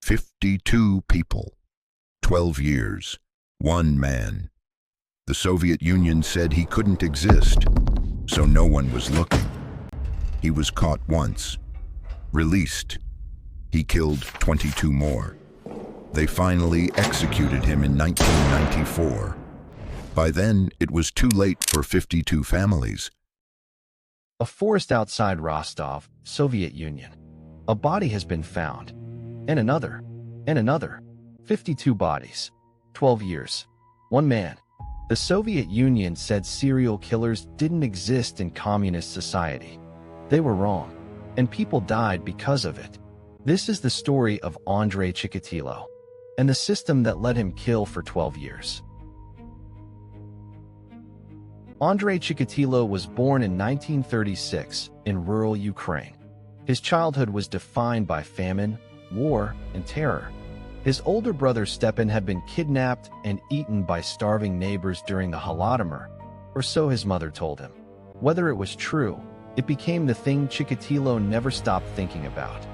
52 people, 12 years, one man. The Soviet Union said he couldn't exist, so no one was looking. He was caught once, released. He killed 22 more. They finally executed him in 1994. By then, it was too late for 52 families. A forest outside Rostov, Soviet Union. A body has been found. And another. 52 bodies. 12 years. One man. The Soviet Union said serial killers didn't exist in communist society. They were wrong. And people died because of it. This is the story of Andrei Chikatilo and the system that let him kill for 12 years. Andrei Chikatilo was born in 1936 in rural Ukraine. His childhood was defined by famine, war, and terror. His older brother Stepan had been kidnapped and eaten by starving neighbors during the Holodomor, or so his mother told him. Whether it was true, it became the thing Chikatilo never stopped thinking about.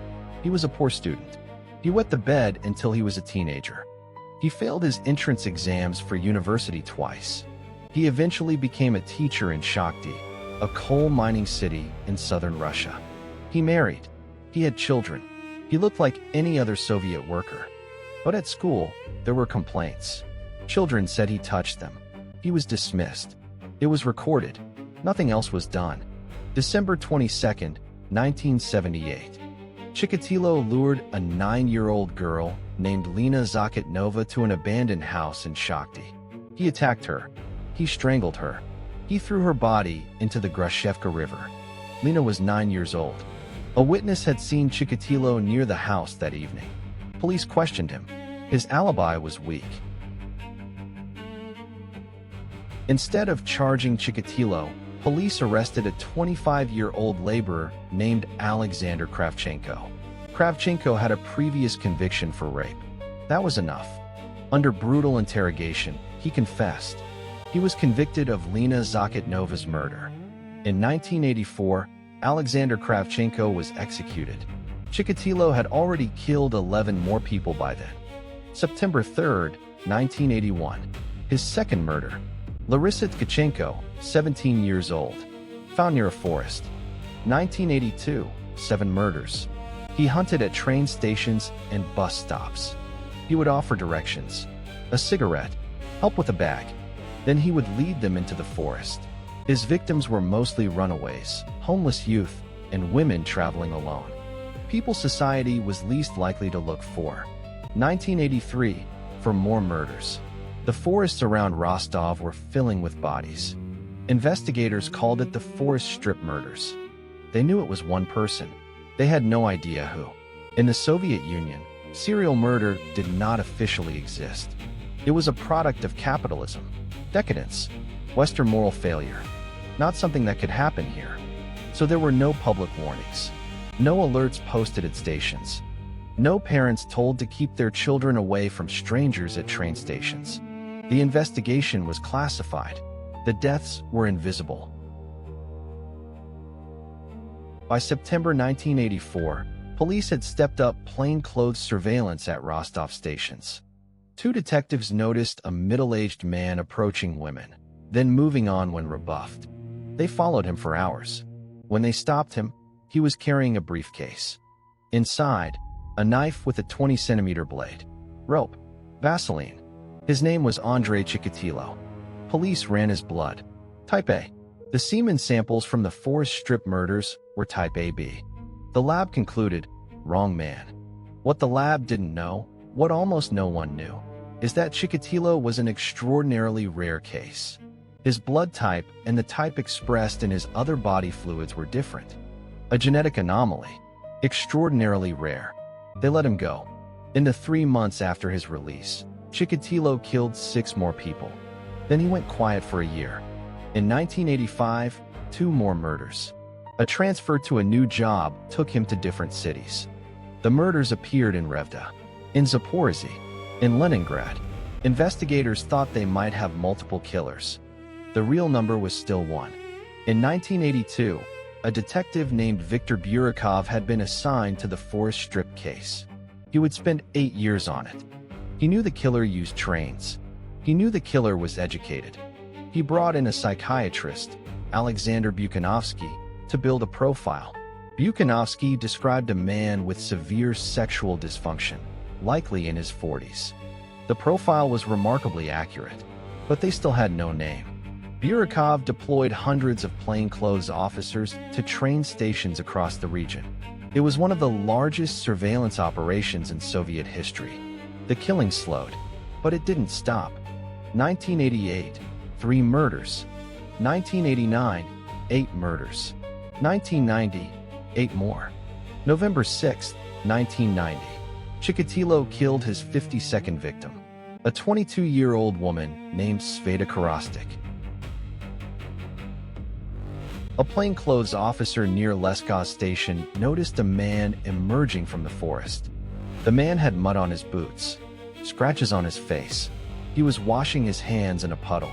He was a poor student. He wet the bed until he was a teenager. He failed his entrance exams for university twice. He eventually became a teacher in Shakhty, a coal mining city in southern Russia. He married. He had children. He looked like any other Soviet worker. But at school, there were complaints. Children said he touched them. He was dismissed. It was recorded. Nothing else was done. December 22, 1978. Chikatilo lured a 9-year-old girl named Lena Zakotnova to an abandoned house in Shakhty. He attacked her. He strangled her. He threw her body into the Grashevka River. Lena was 9 years old. A witness had seen Chikatilo near the house that evening. Police questioned him. His alibi was weak. Instead of charging Chikatilo, police arrested a 25-year-old laborer named Alexander Kravchenko. Kravchenko had a previous conviction for rape. That was enough. Under brutal interrogation, he confessed. He was convicted of Lena Zakotnova's murder. In 1984, Alexander Kravchenko was executed. Chikatilo had already killed 11 more people by then. September 3, 1981. His second murder. Larissa Tkachenko, 17 years old. Found near a forest. 1982, 7 murders. He hunted at train stations and bus stops. He would offer directions, a cigarette, help with a bag. Then he would lead them into the forest. His victims were mostly runaways, homeless youth, and women traveling alone. People society was least likely to look for. 1983, for more murders. The forests around Rostov were filling with bodies. Investigators called it the forest strip murders. They knew it was one person. They had no idea who. In the Soviet Union, serial murder did not officially exist. It was a product of capitalism, decadence, Western moral failure, not something that could happen here. So there were no public warnings, no alerts posted at stations, no parents told to keep their children away from strangers at train stations. The investigation was classified. The deaths were invisible. By September 1984, police had stepped up plainclothes surveillance at Rostov stations. 2 detectives noticed a middle-aged man approaching women, then moving on when rebuffed. They followed him for hours. When they stopped him, he was carrying a briefcase. Inside, a knife with a 20-centimeter blade, rope, Vaseline. His name was Andrei Chikatilo. Police ran his blood. Type A. The semen samples from the forest strip murders were type AB. The lab concluded, wrong man. What the lab didn't know, what almost no one knew, is that Chikatilo was an extraordinarily rare case. His blood type and the type expressed in his other body fluids were different. A genetic anomaly. Extraordinarily rare. They let him go. In the 3 months after his release, Chikatilo killed 6 more people. Then he went quiet for a year. In 1985, 2 more murders. A transfer to a new job took him to different cities. The murders appeared in Revda, in Zaporizhzhia, in Leningrad. Investigators thought they might have multiple killers. The real number was still 1. In 1982, a detective named Viktor Burakov had been assigned to the forest strip case. He would spend 8 years on it. He knew the killer used trains. He knew the killer was educated. He brought in a psychiatrist, Alexander Burakov, to build a profile. Burakov described a man with severe sexual dysfunction, likely in his 40s. The profile was remarkably accurate, but they still had no name. Burakov deployed hundreds of plainclothes officers to train stations across the region. It was one of the largest surveillance operations in Soviet history. The killing slowed, but it didn't stop. 1988, 3 murders. 1989, 8 murders. 1990, 8 more. November 6, 1990. Chikatilo killed his 52nd victim, a 22-year-old woman named Sveta Karostik. A plainclothes officer near Leskov station noticed a man emerging from the forest. The man had mud on his boots, scratches on his face. He was washing his hands in a puddle.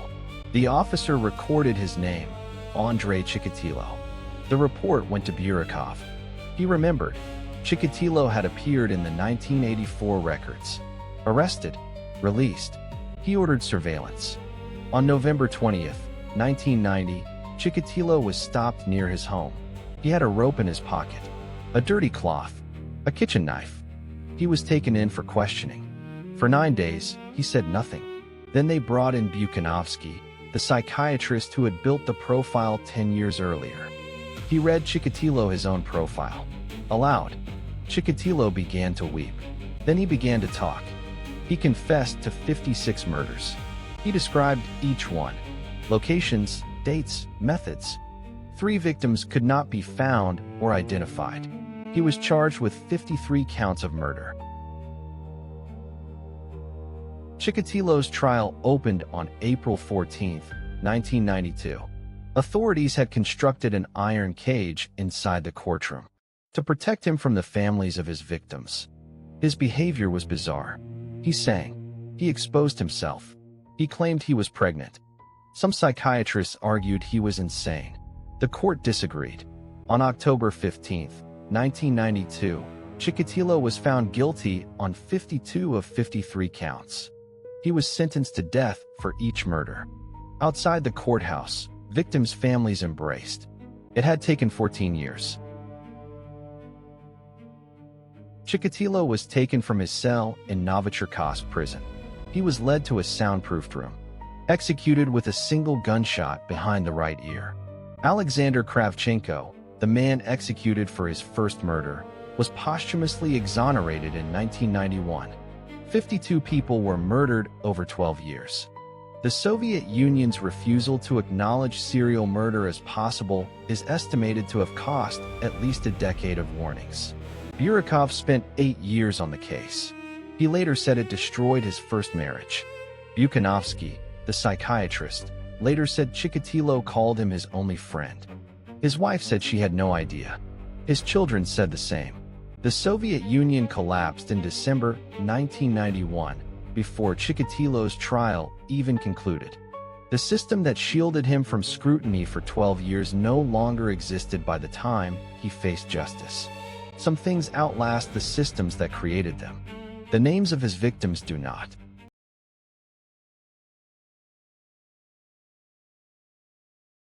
The officer recorded his name, Andrei Chikatilo. The report went to Burakov. He remembered. Chikatilo had appeared in the 1984 records. Arrested, released. He ordered surveillance. On November 20th, 1990, Chikatilo was stopped near his home. He had a rope in his pocket, a dirty cloth, a kitchen knife. He was taken in for questioning. For 9 days, he said nothing. Then they brought in Burakov, the psychiatrist who had built the profile 10 years earlier. He read Chikatilo his own profile. Aloud, Chikatilo began to weep. Then he began to talk. He confessed to 56 murders. He described each one. Locations, dates, methods. 3 victims could not be found or identified. He was charged with 53 counts of murder. Chikatilo's trial opened on April 14, 1992. Authorities had constructed an iron cage inside the courtroom to protect him from the families of his victims. His behavior was bizarre. He sang. He exposed himself. He claimed he was pregnant. Some psychiatrists argued he was insane. The court disagreed. On October 15, 1992, Chikatilo was found guilty on 52 of 53 counts. He was sentenced to death for each murder. Outside the courthouse, victims' families embraced. It had taken 14 years. Chikatilo was taken from his cell in Novocherkassk prison. He was led to a soundproofed room, executed with a single gunshot behind the right ear. Alexander Kravchenko, the man executed for his first murder, was posthumously exonerated in 1991. 52 people were murdered over 12 years. The Soviet Union's refusal to acknowledge serial murder as possible is estimated to have cost at least a decade of warnings. Burakov spent 8 years on the case. He later said it destroyed his first marriage. Burakov, the psychiatrist, later said Chikatilo called him his only friend. His wife said she had no idea. His children said the same. The Soviet Union collapsed in December 1991, before Chikatilo's trial even concluded. The system that shielded him from scrutiny for 12 years no longer existed by the time he faced justice. Some things outlast the systems that created them. The names of his victims do not.